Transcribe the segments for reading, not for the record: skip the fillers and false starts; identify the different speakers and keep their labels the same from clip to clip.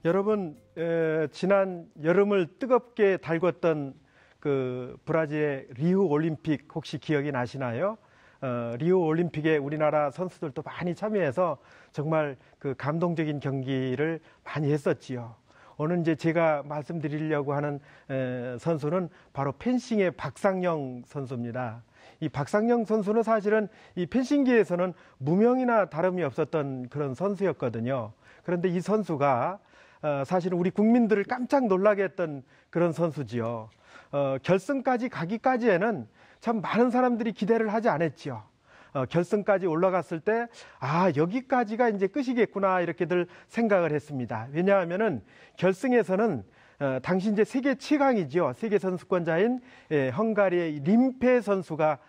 Speaker 1: 여러분, 지난 여름을 뜨겁게 달궜던 그 브라질의 리우 올림픽 혹시 기억이 나시나요? 리우 올림픽에 우리나라 선수들도 많이 참여해서 정말 그 감동적인 경기를 많이 했었지요. 오늘 이제 제가 말씀드리려고 하는 선수는 바로 펜싱의 박상영 선수입니다. 이 박상영 선수는 사실은 이 펜싱계에서는 무명이나 다름이 없었던 그런 선수였거든요. 그런데 이 선수가 사실은 우리 국민들을 깜짝 놀라게 했던 그런 선수지요. 결승까지 가기까지에는 참 많은 사람들이 기대를 하지 않았지요. 결승까지 올라갔을 때, 여기까지가 이제 끝이겠구나, 이렇게들 생각을 했습니다. 왜냐하면은 결승에서는 당시 이제 세계 최강이죠. 세계 선수권자인 헝가리의 림페 선수가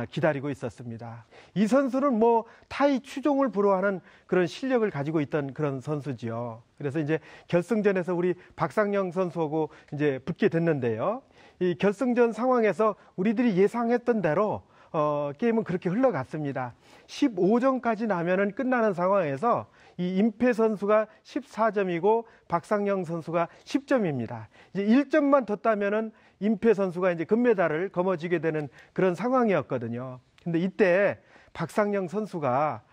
Speaker 1: 기다리고 있었습니다. 이 선수는 뭐 타이 추종을 불허하는 그런 실력을 가지고 있던 그런 선수지요. 그래서 이제 결승전에서 우리 박상영 선수하고 이제 붙게 됐는데요. 이 결승전 상황에서 우리들이 예상했던 대로 게임은 그렇게 흘러갔습니다. 15점까지 나면은 끝나는 상황에서 이 임페 선수가 14점이고 박상영 선수가 10점입니다. 이제 1점만 더 따면은 임페 선수가 이제 금메달을 거머쥐게 되는 그런 상황이었거든요. 근데 이때 박상영 선수가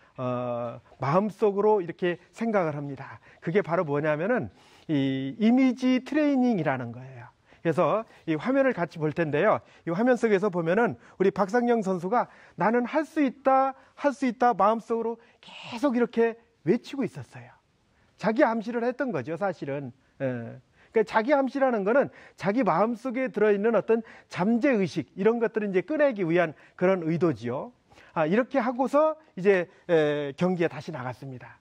Speaker 1: 마음속으로 이렇게 생각을 합니다. 그게 바로 뭐냐면은 이 이미지 트레이닝이라는 거예요. 그래서 이 화면을 같이 볼 텐데요. 이 화면 속에서 보면은 우리 박상영 선수가 나는 할 수 있다, 할 수 있다 마음속으로 계속 이렇게 외치고 있었어요. 자기 암시를 했던 거죠, 사실은. 그러니까 자기 암시라는 거는 자기 마음속에 들어있는 어떤 잠재의식, 이런 것들을 이제 꺼내기 위한 그런 의도지요. 이렇게 하고서 이제 경기에 다시 나갔습니다.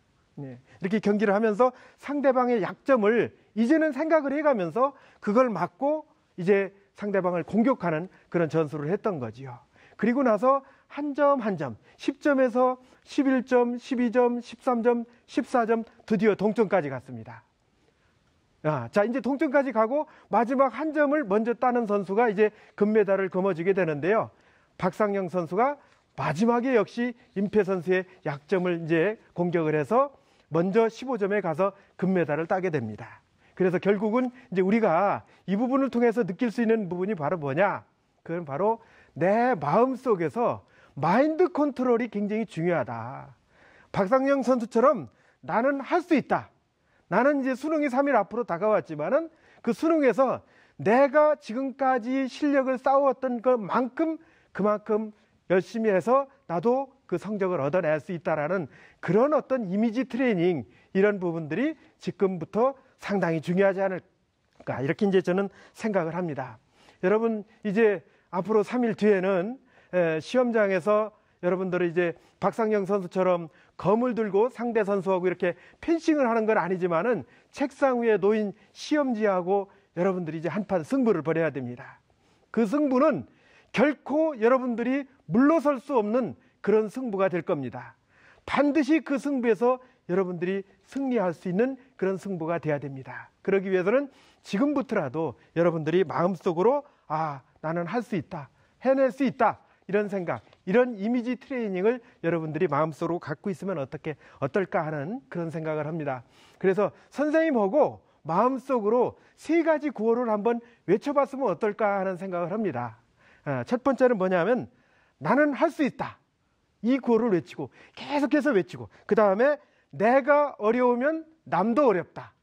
Speaker 1: 이렇게 경기를 하면서 상대방의 약점을 이제는 생각을 해가면서 그걸 막고 이제 상대방을 공격하는 그런 전술을 했던 거지요. 그리고 나서 한 점 한 점, 10점에서 11점, 12점, 13점, 14점, 드디어 동점까지 갔습니다. 자, 이제 동점까지 가고 마지막 한 점을 먼저 따는 선수가 이제 금메달을 거머쥐게 되는데요. 박상영 선수가 마지막에 역시 임페 선수의 약점을 이제 공격을 해서 먼저 15점에 가서 금메달을 따게 됩니다. 그래서 결국은 이제 우리가 이 부분을 통해서 느낄 수 있는 부분이 바로 뭐냐? 그건 바로 내 마음 속에서 마인드 컨트롤이 굉장히 중요하다. 박상영 선수처럼 나는 할 수 있다. 나는 이제 수능이 3일 앞으로 다가왔지만은 그 수능에서 내가 지금까지 실력을 쌓아왔던 것만큼 그만큼 열심히 해서 나도 그 성적을 얻어낼 수 있다라는 그런 어떤 이미지 트레이닝, 이런 부분들이 지금부터 상당히 중요하지 않을까, 이렇게 이제 저는 생각을 합니다. 여러분, 이제 앞으로 3일 뒤에는 시험장에서 여러분들이 이제 박상영 선수처럼 검을 들고 상대 선수하고 이렇게 펜싱을 하는 건 아니지만은 책상 위에 놓인 시험지하고 여러분들이 이제 한판 승부를 벌여야 됩니다. 그 승부는 결코 여러분들이 물러설 수 없는 그런 승부가 될 겁니다. 반드시 그 승부에서 여러분들이 승리할 수 있는 그런 승부가 돼야 됩니다. 그러기 위해서는 지금부터라도 여러분들이 마음속으로 나는 할 수 있다, 해낼 수 있다, 이런 생각, 이런 이미지 트레이닝을 여러분들이 마음속으로 갖고 있으면 어떨까 하는 그런 생각을 합니다. 그래서 선생님하고 마음속으로 3가지 구호를 한번 외쳐봤으면 어떨까 하는 생각을 합니다. 첫 번째는 뭐냐면 나는 할 수 있다, 이 구호를 외치고 계속해서 외치고, 그 다음에 내가 어려우면 남도 어렵다,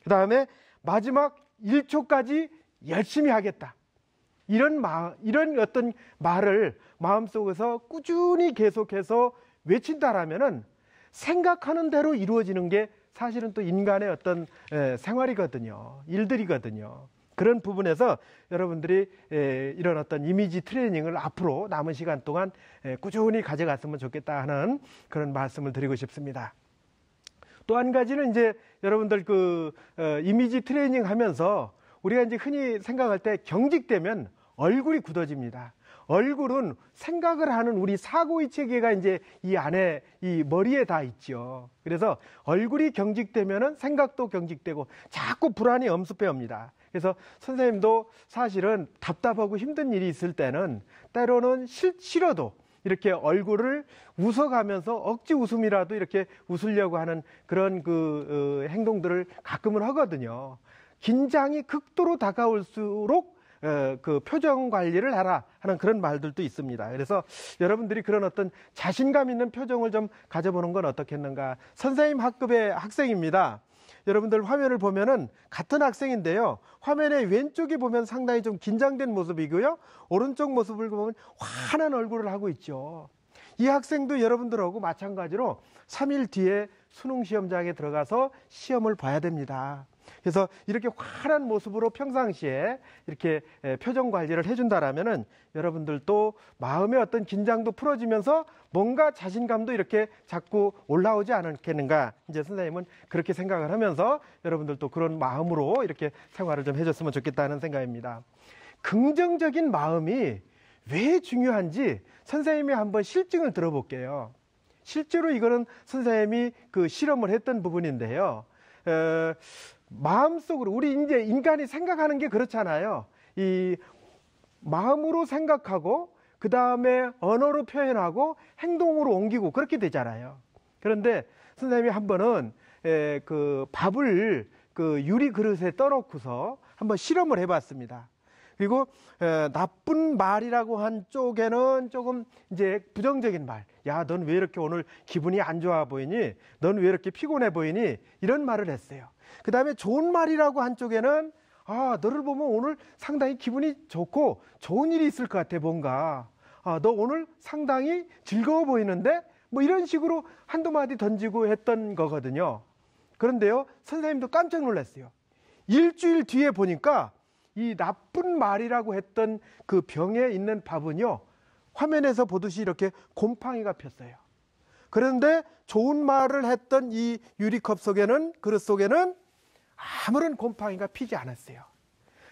Speaker 1: 그 다음에 마지막 1초까지 열심히 하겠다, 이런 어떤 말을 마음속에서 꾸준히 계속해서 외친다라면은 생각하는 대로 이루어지는 게 사실은 또 인간의 어떤 생활이거든요. 일들이거든요. 그런 부분에서 여러분들이 이런 어떤 이미지 트레이닝을 앞으로 남은 시간 동안 꾸준히 가져갔으면 좋겠다 하는 그런 말씀을 드리고 싶습니다. 또 한 가지는 이제 여러분들 이미지 트레이닝 하면서 우리가 이제 흔히 생각할 때 경직되면 얼굴이 굳어집니다. 얼굴은 생각을 하는 우리 사고의 체계가 이제 이 안에, 이 머리에 다 있죠. 그래서 얼굴이 경직되면은 생각도 경직되고 자꾸 불안이 엄습해 옵니다. 그래서 선생님도 사실은 답답하고 힘든 일이 있을 때는 때로는 싫어도 이렇게 얼굴을 웃어가면서 억지 웃음이라도 이렇게 웃으려고 하는 그런 행동들을 가끔은 하거든요. 긴장이 극도로 다가올수록 그 표정 관리를 하라 하는 그런 말들도 있습니다. 그래서 여러분들이 그런 어떤 자신감 있는 표정을 좀 가져보는 건 어떻겠는가. 선생님 학급의 학생입니다. 여러분들 화면을 보면은 같은 학생인데요. 화면의 왼쪽에 보면 상당히 좀 긴장된 모습이고요. 오른쪽 모습을 보면 환한 얼굴을 하고 있죠. 이 학생도 여러분들하고 마찬가지로 3일 뒤에 수능 시험장에 들어가서 시험을 봐야 됩니다. 그래서 이렇게 환한 모습으로 평상시에 이렇게 표정 관리를 해준다라면은 여러분들도 마음의 어떤 긴장도 풀어지면서 뭔가 자신감도 이렇게 자꾸 올라오지 않겠는가. 이제 선생님은 그렇게 생각을 하면서 여러분들도 그런 마음으로 이렇게 생활을 좀 해줬으면 좋겠다는 생각입니다. 긍정적인 마음이 왜 중요한지 선생님이 한번 실증을 들어볼게요. 실제로 이거는 선생님이 그 실험을 했던 부분인데요. 마음속으로 우리 이제 인간이 생각하는 게 그렇잖아요. 이 마음으로 생각하고 그 다음에 언어로 표현하고 행동으로 옮기고 그렇게 되잖아요. 그런데 선생님이 한 번은 그 밥을 그 유리 그릇에 떠놓고서 한번 실험을 해봤습니다. 그리고 나쁜 말이라고 한 쪽에는 조금 이제 부정적인 말. 야, 넌 왜 이렇게 오늘 기분이 안 좋아 보이니? 넌 왜 이렇게 피곤해 보이니? 이런 말을 했어요. 그 다음에 좋은 말이라고 한 쪽에는 아, 너를 보면 오늘 상당히 기분이 좋고 좋은 일이 있을 것 같아, 뭔가. 아, 너 오늘 상당히 즐거워 보이는데? 뭐 이런 식으로 한두 마디 던지고 했던 거거든요. 그런데요, 선생님도 깜짝 놀랐어요. 일주일 뒤에 보니까 이 나쁜 말이라고 했던 그 병에 있는 밥은요, 화면에서 보듯이 이렇게 곰팡이가 폈어요. 그런데 좋은 말을 했던 이 유리컵 속에는, 그릇 속에는 아무런 곰팡이가 피지 않았어요.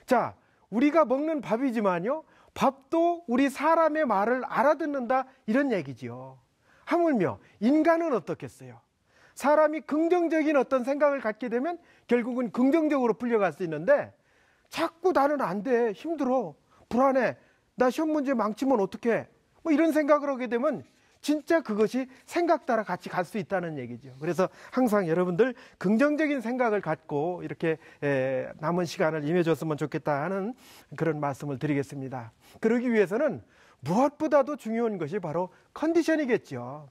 Speaker 1: 자, 우리가 먹는 밥이지만요, 밥도 우리 사람의 말을 알아듣는다, 이런 얘기지요. 하물며 인간은 어떻겠어요? 사람이 긍정적인 어떤 생각을 갖게 되면 결국은 긍정적으로 풀려갈 수 있는데, 자꾸 나는 안 돼, 힘들어, 불안해, 나 시험 문제 망치면 어떡해, 뭐 이런 생각을 하게 되면 진짜 그것이 생각 따라 같이 갈 수 있다는 얘기죠. 그래서 항상 여러분들 긍정적인 생각을 갖고 이렇게 남은 시간을 임해줬으면 좋겠다 하는 그런 말씀을 드리겠습니다. 그러기 위해서는 무엇보다도 중요한 것이 바로 컨디션이겠죠.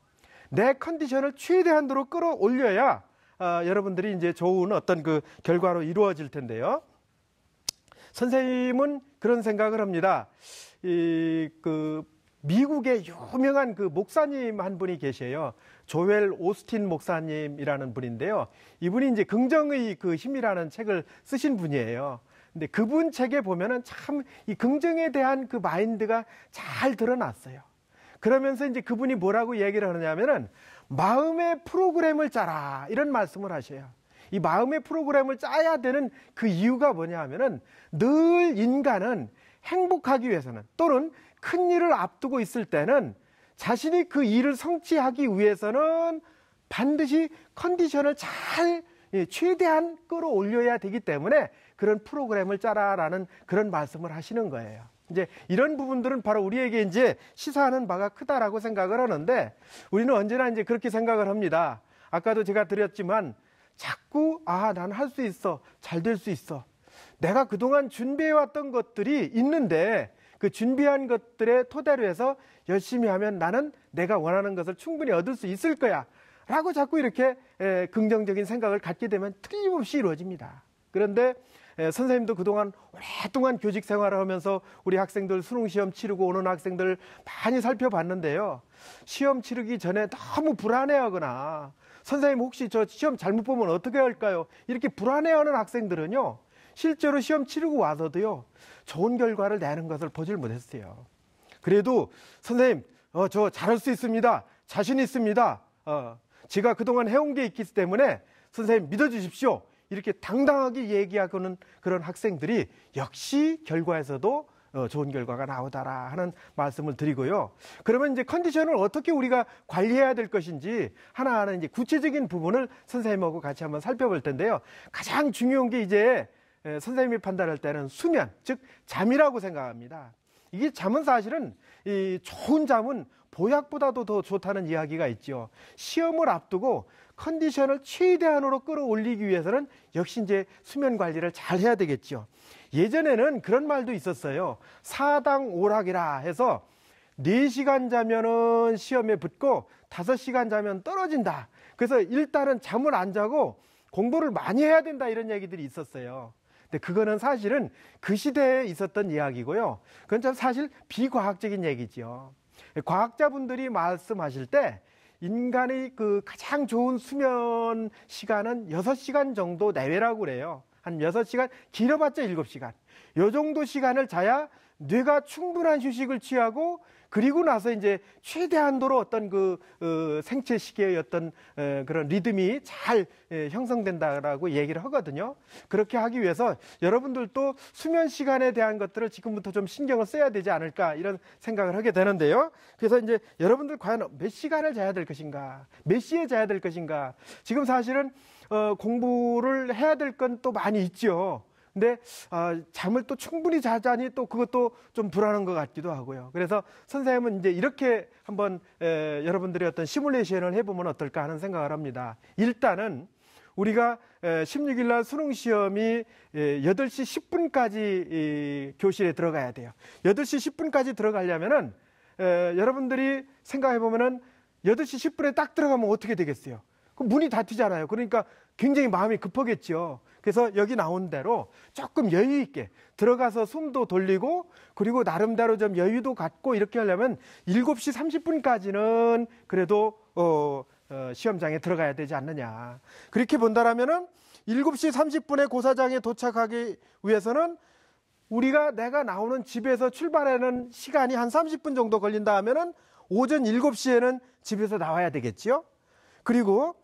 Speaker 1: 내 컨디션을 최대한으로 끌어올려야 여러분들이 이제 좋은 어떤 그 결과로 이루어질 텐데요. 선생님은 그런 생각을 합니다. 미국의 유명한 그 목사님 한 분이 계셔요. 조엘 오스틴 목사님이라는 분인데요. 이분이 이제 긍정의 그 힘이라는 책을 쓰신 분이에요. 근데 그분 책에 보면은 참 이 긍정에 대한 그 마인드가 잘 드러났어요. 그러면서 이제 그분이 뭐라고 얘기를 하느냐면은 마음의 프로그램을 짜라, 이런 말씀을 하셔요. 이 마음의 프로그램을 짜야 되는 그 이유가 뭐냐 하면은 늘 인간은 행복하기 위해서는 또는 큰 일을 앞두고 있을 때는 자신이 그 일을 성취하기 위해서는 반드시 컨디션을 잘 최대한 끌어올려야 되기 때문에 그런 프로그램을 짜라라는 그런 말씀을 하시는 거예요. 이제 이런 부분들은 바로 우리에게 이제 시사하는 바가 크다라고 생각을 하는데, 우리는 언제나 이제 그렇게 생각을 합니다. 아까도 제가 드렸지만 자꾸 난 할 수 있어, 잘 될 수 있어, 내가 그동안 준비해왔던 것들이 있는데 그 준비한 것들의 토대로 해서 열심히 하면 나는 내가 원하는 것을 충분히 얻을 수 있을 거야 라고 자꾸 이렇게 긍정적인 생각을 갖게 되면 틀림없이 이루어집니다. 그런데 선생님도 그동안 오랫동안 교직 생활을 하면서 우리 학생들 수능시험 치르고 오는 학생들 많이 살펴봤는데요. 시험 치르기 전에 너무 불안해하거나 선생님 혹시 저 시험 잘못 보면 어떻게 할까요? 이렇게 불안해하는 학생들은요, 실제로 시험 치르고 와서도요, 좋은 결과를 내는 것을 보질 못했어요. 그래도 선생님, 저 잘할 수 있습니다, 자신 있습니다, 제가 그동안 해온 게 있기 때문에 선생님 믿어주십시오, 이렇게 당당하게 얘기하고는 그런 학생들이 역시 결과에서도 좋은 결과가 나오더라 하는 말씀을 드리고요. 그러면 이제 컨디션을 어떻게 우리가 관리해야 될 것인지 하나하나 이제 구체적인 부분을 선생님하고 같이 한번 살펴볼 텐데요. 가장 중요한 게 이제 선생님이 판단할 때는 수면, 즉 잠이라고 생각합니다. 이게 잠은 사실은 이 좋은 잠은 보약보다도 더 좋다는 이야기가 있죠. 시험을 앞두고 컨디션을 최대한으로 끌어올리기 위해서는 역시 이제 수면 관리를 잘 해야 되겠죠. 예전에는 그런 말도 있었어요. 사당 오락이라 해서 4시간 자면은 시험에 붙고 5시간 자면 떨어진다. 그래서 일단은 잠을 안 자고 공부를 많이 해야 된다, 이런 얘기들이 있었어요. 근데 그거는 사실은 그 시대에 있었던 이야기고요. 그건 참 사실 비과학적인 얘기죠. 과학자분들이 말씀하실 때 인간의 그 가장 좋은 수면 시간은 6시간 정도 내외라고 그래요. 한 6시간, 길어봤자 7시간. 요 정도 시간을 자야 뇌가 충분한 휴식을 취하고, 그리고 나서 이제 최대한도로 어떤 생체 시계의 어떤 그런 리듬이 잘 형성된다라고 얘기를 하거든요. 그렇게 하기 위해서 여러분들도 수면 시간에 대한 것들을 지금부터 좀 신경을 써야 되지 않을까, 이런 생각을 하게 되는데요. 그래서 이제 여러분들 과연 몇 시간을 자야 될 것인가, 몇 시에 자야 될 것인가. 지금 사실은 공부를 해야 될 건 또 많이 있죠. 근데 잠을 또 충분히 자자니 또 그것도 좀 불안한 것 같기도 하고요. 그래서 선생님은 이제 이렇게 한번 여러분들이 어떤 시뮬레이션을 해보면 어떨까 하는 생각을 합니다. 일단은 우리가 16일 날 수능 시험이 8시 10분까지 교실에 들어가야 돼요. 8시 10분까지 들어가려면은 여러분들이 생각해 보면은 8시 10분에 딱 들어가면 어떻게 되겠어요? 그럼 문이 닫히잖아요. 그러니까 굉장히 마음이 급하겠죠. 그래서 여기 나온 대로 조금 여유 있게 들어가서 숨도 돌리고, 그리고 나름대로 좀 여유도 갖고 이렇게 하려면 7시 30분까지는 그래도 시험장에 들어가야 되지 않느냐. 그렇게 본다라면은 7시 30분에 고사장에 도착하기 위해서는 내가 나오는 집에서 출발하는 시간이 한 30분 정도 걸린다 하면은 오전 7시에는 집에서 나와야 되겠지요. 그리고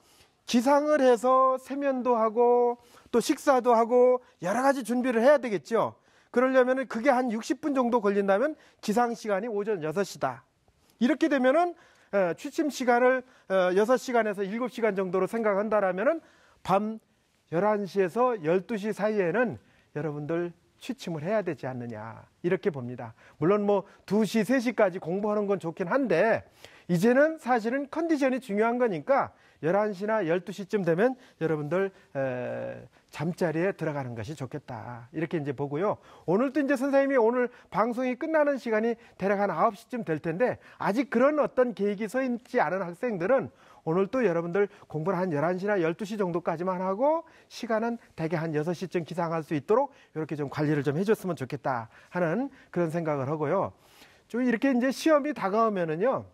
Speaker 1: 기상을 해서 세면도 하고 또 식사도 하고 여러 가지 준비를 해야 되겠죠. 그러려면 그게 한 60분 정도 걸린다면 기상 시간이 오전 6시다. 이렇게 되면은 취침 시간을 6시간에서 7시간 정도로 생각한다라면은 밤 11시에서 12시 사이에는 여러분들 취침을 해야 되지 않느냐, 이렇게 봅니다. 물론 뭐 2시, 3시까지 공부하는 건 좋긴 한데, 이제는 사실은 컨디션이 중요한 거니까 11시나 12시쯤 되면 여러분들 잠자리에 들어가는 것이 좋겠다, 이렇게 이제 보고요. 오늘도 이제 선생님이 오늘 방송이 끝나는 시간이 대략 한 9시쯤 될 텐데, 아직 그런 어떤 계획이 서 있지 않은 학생들은 오늘 또 여러분들 공부를 한 11시나 12시 정도까지만 하고 시간은 대개 한 6시쯤 기상할 수 있도록 이렇게 좀 관리를 좀 해줬으면 좋겠다 하는 그런 생각을 하고요. 좀 이렇게 이제 시험이 다가오면은요,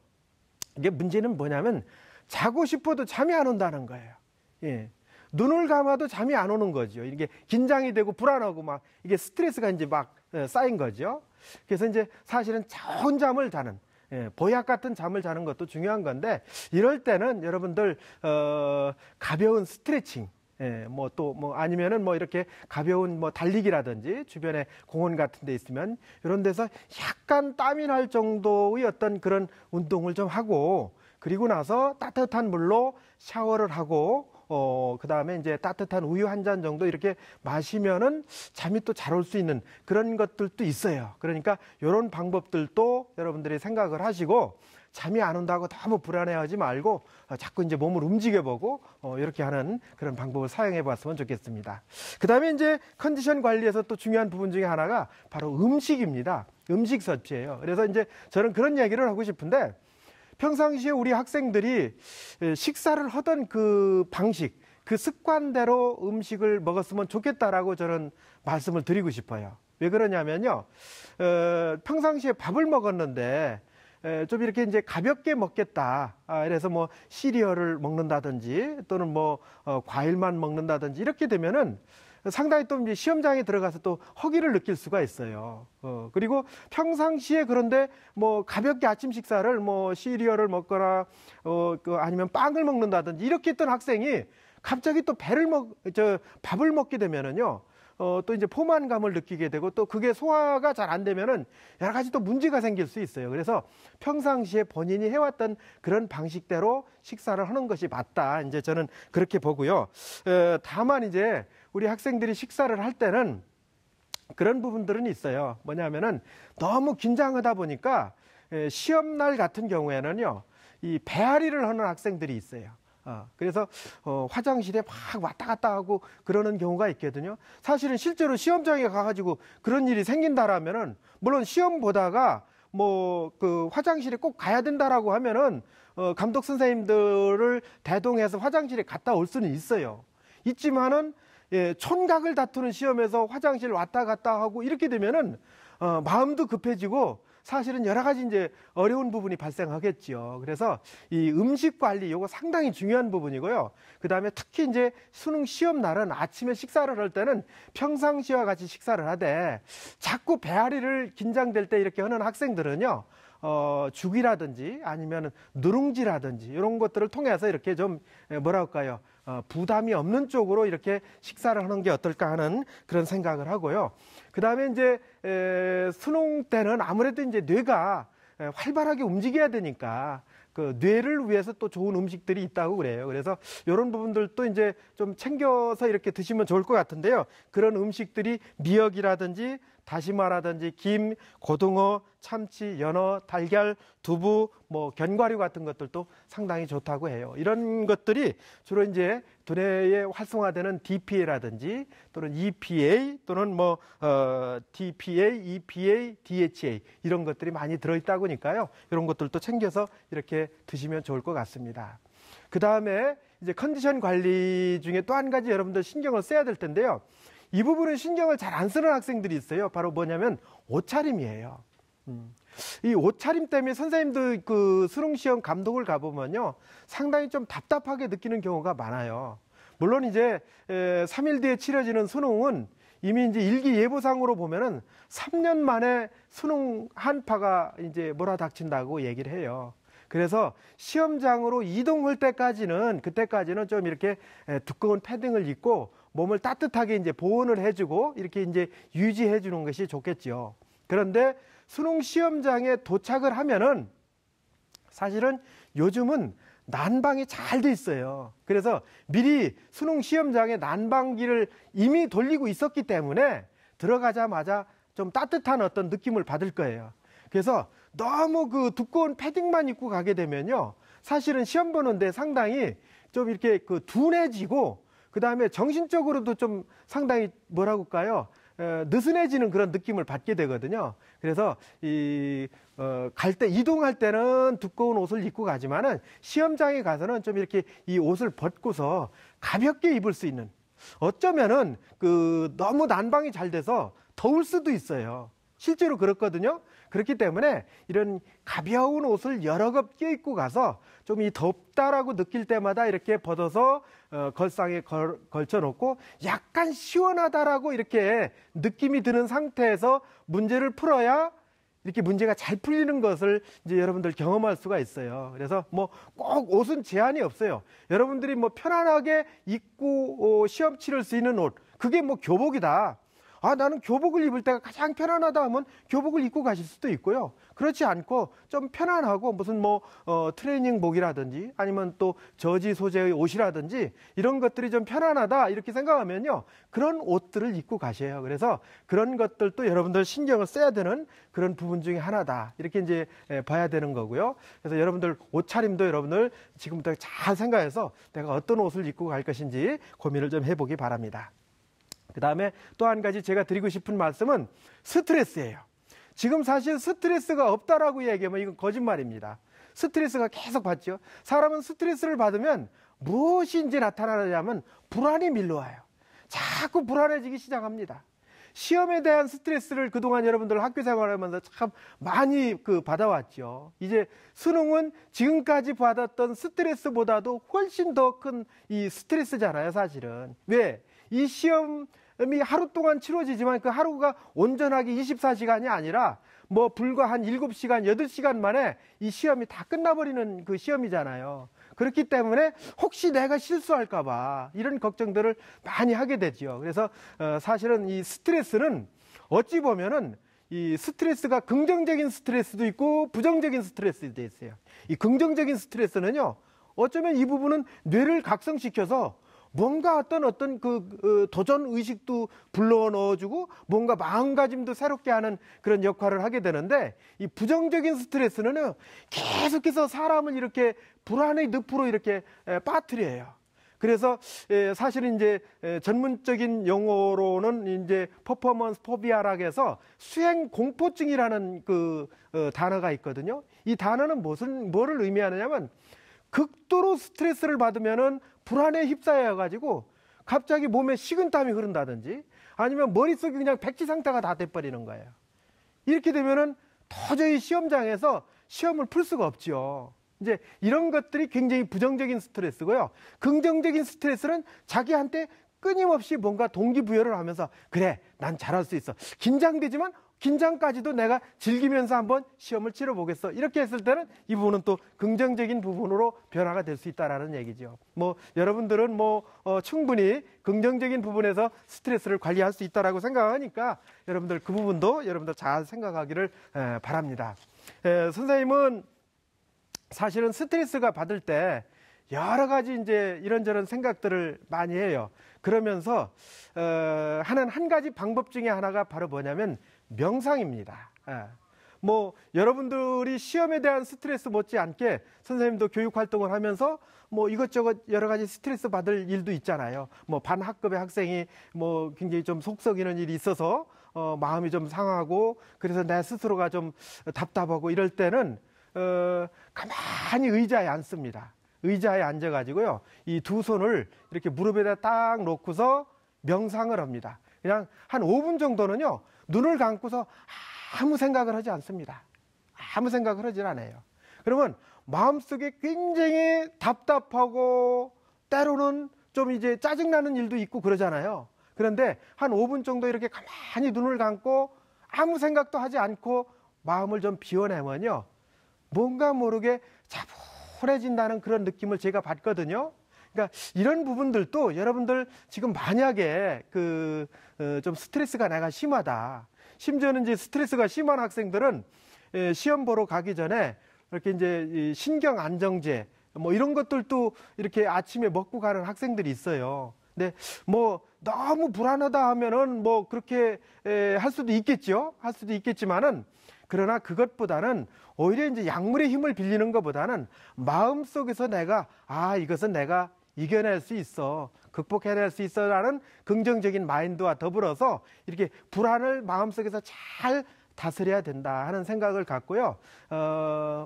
Speaker 1: 이게 문제는 뭐냐면 자고 싶어도 잠이 안 온다는 거예요. 예. 눈을 감아도 잠이 안 오는 거죠. 이게 긴장이 되고 불안하고 막 이게 스트레스가 이제 막 쌓인 거죠. 그래서 이제 사실은 좋은 잠을 자는, 보약 같은 잠을 자는 것도 중요한 건데, 이럴 때는 여러분들 가벼운 스트레칭, 아니면은 이렇게 가벼운 달리기라든지 주변에 공원 같은 데 있으면 이런 데서 약간 땀이 날 정도의 어떤 그런 운동을 좀 하고, 그리고 나서 따뜻한 물로 샤워를 하고 그 다음에 이제 따뜻한 우유 한 잔 정도 이렇게 마시면은 잠이 또 잘 올 수 있는 그런 것들도 있어요. 그러니까 이런 방법들도 여러분들이 생각을 하시고, 잠이 안 온다고 너무 불안해하지 말고 자꾸 이제 몸을 움직여보고 이렇게 하는 그런 방법을 사용해 봤으면 좋겠습니다. 그 다음에 이제 컨디션 관리에서 또 중요한 부분 중에 하나가 바로 음식입니다. 음식 섭취예요. 그래서 이제 저는 그런 얘기를 하고 싶은데, 평상시에 우리 학생들이 식사를 하던 그 방식, 그 습관대로 음식을 먹었으면 좋겠다라고 저는 말씀을 드리고 싶어요. 왜 그러냐면요, 평상시에 밥을 먹었는데 좀 이렇게 이제 가볍게 먹겠다. 그래서 시리얼을 먹는다든지 또는 과일만 먹는다든지 이렇게 되면은 상당히 또 이제 시험장에 들어가서 또 허기를 느낄 수가 있어요. 그리고 평상시에 그런데 가볍게 아침 식사를 시리얼을 먹거나 아니면 빵을 먹는다든지 이렇게 했던 학생이 갑자기 또 밥을 먹게 되면은요, 또 이제 포만감을 느끼게 되고, 또 그게 소화가 잘 안 되면은 여러 가지 또 문제가 생길 수 있어요. 그래서 평상시에 본인이 해왔던 그런 방식대로 식사를 하는 것이 맞다, 이제 저는 그렇게 보고요. 다만 이제 우리 학생들이 식사를 할 때는 그런 부분들은 있어요. 뭐냐면은 너무 긴장하다 보니까 시험날 같은 경우에는요, 이 배앓이를 하는 학생들이 있어요. 그래서 화장실에 막 왔다 갔다 하고 그러는 경우가 있거든요. 사실은 실제로 시험장에 가가지고 그런 일이 생긴다라면은, 물론 시험 보다가 뭐 그 화장실에 꼭 가야 된다라고 하면은 감독 선생님들을 대동해서 화장실에 갔다 올 수는 있어요. 있지만은 촌각을 다투는 시험에서 화장실 왔다 갔다 하고 이렇게 되면은 마음도 급해지고 사실은 여러 가지 이제 어려운 부분이 발생하겠죠. 그래서 이 음식 관리 요거 상당히 중요한 부분이고요. 그다음에 특히 이제 수능 시험 날은 아침에 식사를 할 때는 평상시와 같이 식사를 하되 자꾸 배앓이를 긴장될 때 이렇게 하는 학생들은요. 죽이라든지 아니면 누룽지라든지 이런 것들을 통해서 이렇게 좀 뭐랄까요? 부담이 없는 쪽으로 이렇게 식사를 하는 게 어떨까 하는 그런 생각을 하고요. 그 다음에 이제 수능 때는 아무래도 이제 뇌가 활발하게 움직여야 되니까 그 뇌를 위해서 또 좋은 음식들이 있다고 그래요. 그래서 이런 부분들도 이제 좀 챙겨서 이렇게 드시면 좋을 것 같은데요. 그런 음식들이 미역이라든지 다시마라든지 김, 고등어, 참치, 연어, 달걀, 두부, 뭐 견과류 같은 것들도 상당히 좋다고 해요. 이런 것들이 주로 이제 두뇌에 활성화되는 DPA라든지 또는 EPA 또는 뭐 DPA, EPA, DHA 이런 것들이 많이 들어있다고 하니까요. 이런 것들도 챙겨서 이렇게 드시면 좋을 것 같습니다. 그 다음에 이제 컨디션 관리 중에 또 한 가지 여러분들 신경을 써야 될 텐데요. 이 부분은 신경을 잘 안 쓰는 학생들이 있어요. 바로 뭐냐면 옷차림이에요. 이 옷차림 때문에 선생님들 그 수능시험 감독을 가보면요. 상당히 좀 답답하게 느끼는 경우가 많아요. 물론 이제 3일 뒤에 치러지는 수능은 이미 이제 일기예보상으로 보면은 3년 만에 수능 한파가 이제 몰아닥친다고 얘기를 해요. 그래서 시험장으로 이동할 때까지는 그때까지는 좀 이렇게 두꺼운 패딩을 입고 몸을 따뜻하게 이제 보온을 해주고 이렇게 이제 유지해 주는 것이 좋겠죠. 그런데 수능 시험장에 도착을 하면은 사실은 요즘은 난방이 잘 돼 있어요. 그래서 미리 수능 시험장에 난방기를 이미 돌리고 있었기 때문에 들어가자마자 좀 따뜻한 어떤 느낌을 받을 거예요. 그래서 너무 그 두꺼운 패딩만 입고 가게 되면요. 사실은 시험 보는데 상당히 좀 이렇게 그 둔해지고 그 다음에 정신적으로도 좀 상당히 뭐라고 할까요? 느슨해지는 그런 느낌을 받게 되거든요. 그래서 갈 때, 이동할 때는 두꺼운 옷을 입고 가지만은 시험장에 가서는 좀 이렇게 이 옷을 벗고서 가볍게 입을 수 있는, 어쩌면은 그 너무 난방이 잘 돼서 더울 수도 있어요. 실제로 그렇거든요. 그렇기 때문에 이런 가벼운 옷을 여러 겹 껴입고 가서 좀 이 덥다라고 느낄 때마다 이렇게 벗어서 걸상에 걸쳐 놓고 약간 시원하다라고 이렇게 느낌이 드는 상태에서 문제를 풀어야 이렇게 문제가 잘 풀리는 것을 이제 여러분들 경험할 수가 있어요. 그래서 뭐 꼭 옷은 제한이 없어요. 여러분들이 뭐 편안하게 입고 시험 치를 수 있는 옷, 그게 뭐 교복이다. 나는 교복을 입을 때가 가장 편안하다 하면 교복을 입고 가실 수도 있고요. 그렇지 않고 좀 편안하고 무슨 뭐 트레이닝복이라든지 아니면 또 저지 소재의 옷이라든지 이런 것들이 좀 편안하다 이렇게 생각하면요. 그런 옷들을 입고 가셔요. 그래서 그런 것들도 여러분들 신경을 써야 되는 그런 부분 중에 하나다. 이렇게 이제 봐야 되는 거고요. 그래서 여러분들 옷차림도 여러분들 지금부터 잘 생각해서 내가 어떤 옷을 입고 갈 것인지 고민을 좀 해보기 바랍니다. 그 다음에 또 한 가지 제가 드리고 싶은 말씀은 스트레스예요. 지금 사실 스트레스가 없다라고 얘기하면 이건 거짓말입니다. 스트레스가 계속 받죠. 사람은 스트레스를 받으면 무엇이 이제 나타나냐면 불안이 밀려와요. 자꾸 불안해지기 시작합니다. 시험에 대한 스트레스를 그동안 여러분들 학교 생활하면서 참 많이 받아왔죠. 이제 수능은 지금까지 받았던 스트레스보다도 훨씬 더 큰 이 스트레스잖아요, 사실은. 왜? 이 시험이 하루 동안 치러지지만 그 하루가 온전하게 24시간이 아니라 뭐 불과 한 7시간, 8시간 만에 이 시험이 다 끝나버리는 그 시험이잖아요. 그렇기 때문에 혹시 내가 실수할까 봐 이런 걱정들을 많이 하게 되죠. 그래서 사실은 이 스트레스는 어찌 보면은 이 스트레스가 긍정적인 스트레스도 있고 부정적인 스트레스도 있어요. 이 긍정적인 스트레스는요, 어쩌면 이 부분은 뇌를 각성시켜서 뭔가 어떤 도전 의식도 불러 넣어주고 뭔가 마음가짐도 새롭게 하는 그런 역할을 하게 되는데, 이 부정적인 스트레스는 계속해서 사람을 이렇게 불안의 늪으로 이렇게 빠뜨려요. 그래서 사실은 이제 전문적인 용어로는 이제 퍼포먼스 포비아라고 해서 수행 공포증이라는 단어가 있거든요. 이 단어는 뭐를 의미하느냐면, 극도로 스트레스를 받으면은 불안에 휩싸여 가지고 갑자기 몸에 식은땀이 흐른다든지 아니면 머릿속이 그냥 백지 상태가 다 돼버리는 거예요. 이렇게 되면은 도저히 시험장에서 시험을 풀 수가 없죠. 이제 이런 것들이 굉장히 부정적인 스트레스고요. 긍정적인 스트레스는 자기한테 끊임없이 뭔가 동기부여를 하면서, 그래, 난 잘할 수 있어. 긴장되지만 긴장까지도 내가 즐기면서 한번 시험을 치러보겠어. 이렇게 했을 때는 이 부분은 또 긍정적인 부분으로 변화가 될 수 있다라는 얘기죠. 여러분들은 충분히 긍정적인 부분에서 스트레스를 관리할 수 있다라고 생각하니까 여러분들 그 부분도 여러분들 잘 생각하기를 바랍니다. 선생님은 사실은 스트레스가 받을 때 여러 가지 이제 이런저런 생각들을 많이 해요. 그러면서 하는 한 가지 방법 중에 하나가 바로 뭐냐면 명상입니다. 여러분들이 시험에 대한 스트레스 못지않게 선생님도 교육 활동을 하면서 이것저것 여러 가지 스트레스 받을 일도 있잖아요. 반 학급의 학생이 굉장히 좀 속 썩이는 일이 있어서 마음이 좀 상하고, 그래서 내 스스로가 좀 답답하고 이럴 때는 가만히 의자에 앉습니다. 의자에 앉아가지고요, 이 두 손을 이렇게 무릎에다 딱 놓고서 명상을 합니다. 그냥 한 5분 정도는요, 눈을 감고서 아무 생각을 하지 않습니다. 아무 생각을 하지 않아요. 그러면 마음속에 굉장히 답답하고 때로는 좀 이제 짜증나는 일도 있고 그러잖아요. 그런데 한 5분 정도 이렇게 가만히 눈을 감고 아무 생각도 하지 않고 마음을 좀 비워내면요, 뭔가 모르게 차분해진다는 그런 느낌을 제가 받거든요. 그러니까 이런 부분들도 여러분들 지금 만약에 좀 스트레스가 내가 심하다, 심지어는 이제 스트레스가 심한 학생들은 시험 보러 가기 전에 이렇게 이제 신경 안정제 이런 것들도 이렇게 아침에 먹고 가는 학생들이 있어요. 근데 너무 불안하다 하면은 그렇게 할 수도 있겠죠. 할 수도 있겠지만은, 그러나 그것보다는 오히려 이제 약물의 힘을 빌리는 것보다는 마음속에서 내가 이것은 내가 이겨낼 수 있어, 극복해낼 수 있어라는 긍정적인 마인드와 더불어서 이렇게 불안을 마음속에서 잘 다스려야 된다 하는 생각을 갖고요.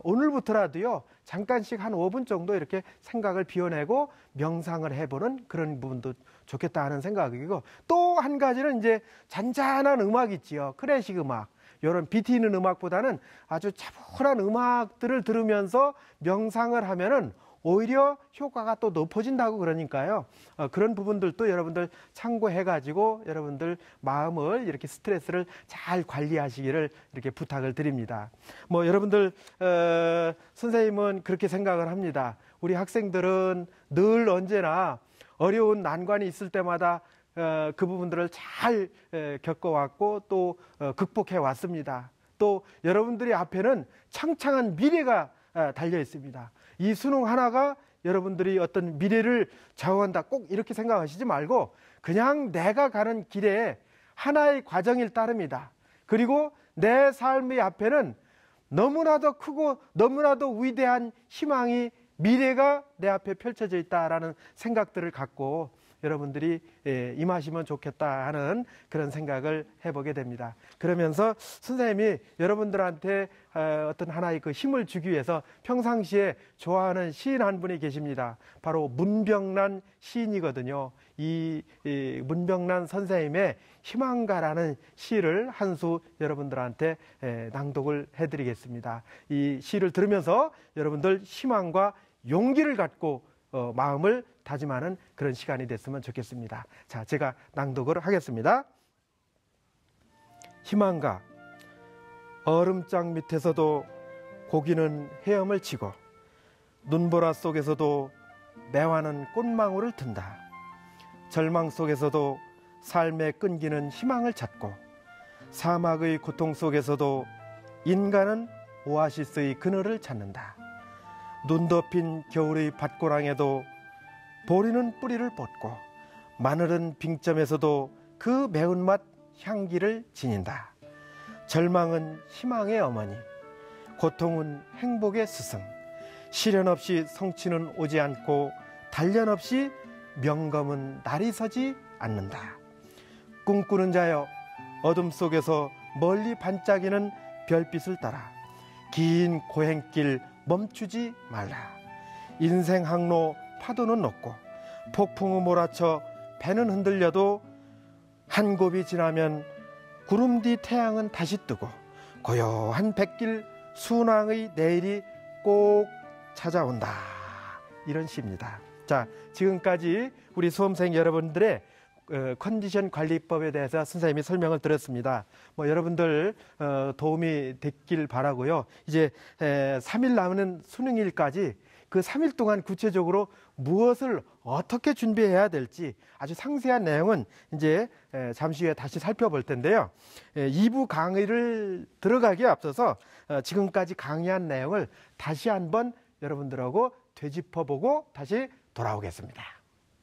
Speaker 1: 오늘부터라도요, 잠깐씩 한 5분 정도 이렇게 생각을 비워내고 명상을 해보는 그런 부분도 좋겠다 하는 생각이고, 또 한 가지는 이제 잔잔한 음악 있지요. 클래식 음악. 이런 비트 있는 음악보다는 아주 차분한 음악들을 들으면서 명상을 하면은 오히려 효과가 또 높아진다고 그러니까요. 그런 부분들도 여러분들 참고해가지고 여러분들 마음을 이렇게 스트레스를 잘 관리하시기를 이렇게 부탁을 드립니다. 여러분들 선생님은 그렇게 생각을 합니다. 우리 학생들은 늘 언제나 어려운 난관이 있을 때마다 그 부분들을 잘 겪어왔고 또 극복해 왔습니다. 또 여러분들이 앞에는 창창한 미래가 달려 있습니다. 이 수능 하나가 여러분들이 어떤 미래를 좌우한다, 꼭 이렇게 생각하시지 말고 그냥 내가 가는 길에 하나의 과정일 따릅니다. 그리고 내 삶의 앞에는 너무나도 크고 너무나도 위대한 희망이, 미래가 내 앞에 펼쳐져 있다라는 생각들을 갖고 여러분들이 임하시면 좋겠다 하는 그런 생각을 해보게 됩니다. 그러면서 선생님이 여러분들한테 어떤 하나의 그 힘을 주기 위해서 평상시에 좋아하는 시인 한 분이 계십니다. 바로 문병란 시인이거든요. 이 문병란 선생님의 희망가라는 시를 한 수 여러분들한테 낭독을 해드리겠습니다. 이 시를 들으면서 여러분들 희망과 용기를 갖고 마음을 다짐하는 그런 시간이 됐으면 좋겠습니다. 자, 제가 낭독을 하겠습니다. 희망가. 얼음장 밑에서도 고기는 헤엄을 치고 눈보라 속에서도 매화는 꽃망울을 튼다. 절망 속에서도 삶의 끈기는 희망을 찾고 사막의 고통 속에서도 인간은 오아시스의 그늘을 찾는다. 눈 덮인 겨울의 밭고랑에도 보리는 뿌리를 뻗고 마늘은 빙점에서도 그 매운맛 향기를 지닌다. 절망은 희망의 어머니, 고통은 행복의 스승, 시련 없이 성취는 오지 않고 단련 없이 명검은 날이 서지 않는다. 꿈꾸는 자여, 어둠 속에서 멀리 반짝이는 별빛을 따라 긴 고행길 멈추지 말라. 인생 항로 파도는 높고 폭풍우 몰아쳐 배는 흔들려도 한 곱이 지나면 구름 뒤 태양은 다시 뜨고 고요한 백길 순항의 내일이 꼭 찾아온다. 이런 시입니다. 자, 지금까지 우리 수험생 여러분들의 컨디션 관리법에 대해서 선생님이 설명을 드렸습니다. 여러분들 도움이 됐길 바라고요. 이제 3일 남은 수능일까지 그 3일 동안 구체적으로 무엇을 어떻게 준비해야 될지 아주 상세한 내용은 이제 잠시 후에 다시 살펴볼 텐데요. 2부 강의를 들어가기에 앞서서 지금까지 강의한 내용을 다시 한번 여러분들하고 되짚어보고 다시 돌아오겠습니다.